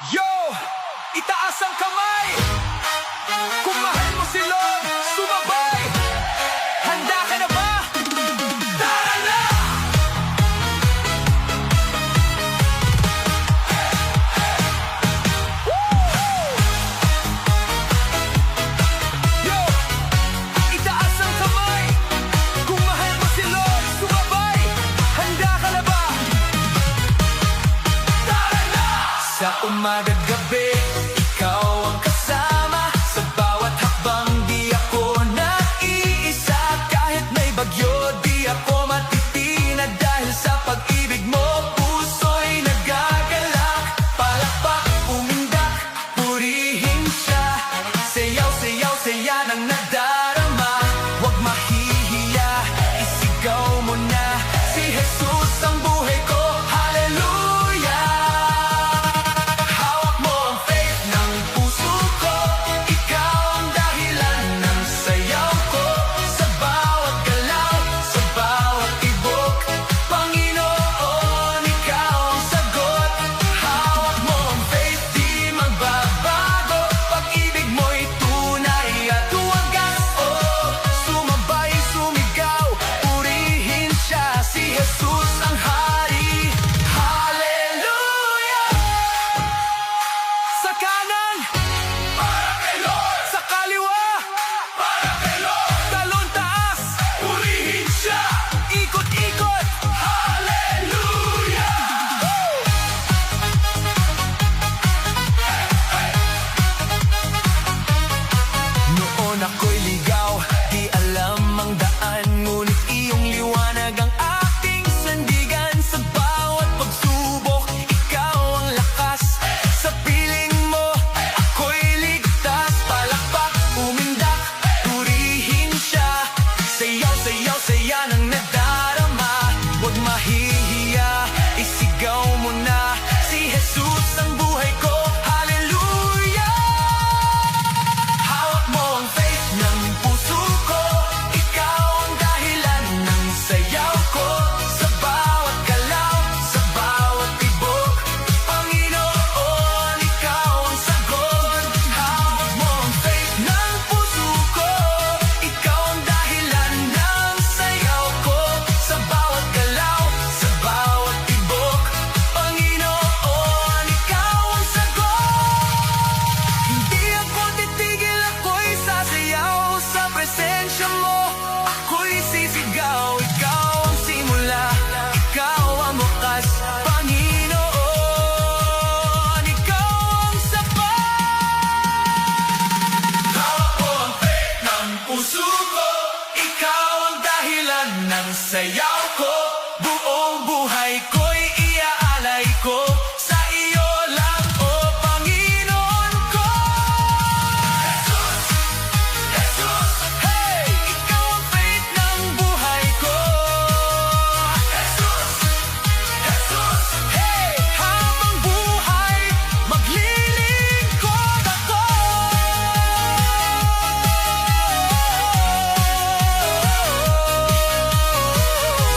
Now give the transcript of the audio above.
Yo! Itaas ang kamay! Kung mahal mo si Lord, sumabay! Handa ka na ba? Tara na! Yo! Itaas ang kamay! Kung mahal mo si Lord, sumabay! Handa ka na ba? Tara na! Sa umaga't gabi, ikaw ang kasama. Sa bawat hakbang di ako naiisa. Kahit may bagyo, di ako matitinag. Dahil sa pag-ibig mo, puso'y nagagalak. Palakpak, umindak, purihin siya. Sayaw, sayaw, saya ng nadarama. Huwag mahihiya, isigaw mo na. Si Jesus ang buhay ko, hallelujah. Hawak mo ang faith ng puso ko. Ikaw ang dahilan ng sayaw ko. Sa bawat galaw, sa bawat tibok, Panginoon, ikaw ang sagot. Hawak mo ang faith, di magbabago. Pag-ibig mo'y tunay at wagas. Oh, sumabay, sumigaw, purihin siya. Si Jesus ang hari, hallelujah. Sa kanan, para kay Lord. Sa kaliwa, para kay Lord. Talon taas, purihin siya. Ikot-ikot, hallelujah. Noon ako'y ligaw, di alam ang daan. Ngunit iyong liwanag ang aking sandigan. Sa bawat pagsubok, ikaw ang lakas. Sa piling mo, ako'y ligtas. Palakpak, umindak, purihin siya. Sayaw, sayaw, saya ng nadarama. Huwag mahihiya, isigaw mo na. Si Jesus ang buhay ko, hallelujah. Hawak mo ang faith ng puso ko. Ikaw ang dahilan ng sayaw ko. Sa bawat galaw, sa bawat tibok, Panginoon, ikaw ang sagot. Hawak mo ang faith ng puso ko. Ikaw ang dahilan ng sayaw ko. Sa bawat galaw, sa bawat tibok, Panginoon, ikaw ang sagot. Hindi ako titigil, ako'y sasayaw sa presensya mo. Ako'y sisigaw, ikaw ang simula, ikaw ang wakas. Panginoon, ikaw ang sapat. Hawak ko ang faith ng puso ko. Ikaw ang dahilan ng sayaw ko. Buong buhay ko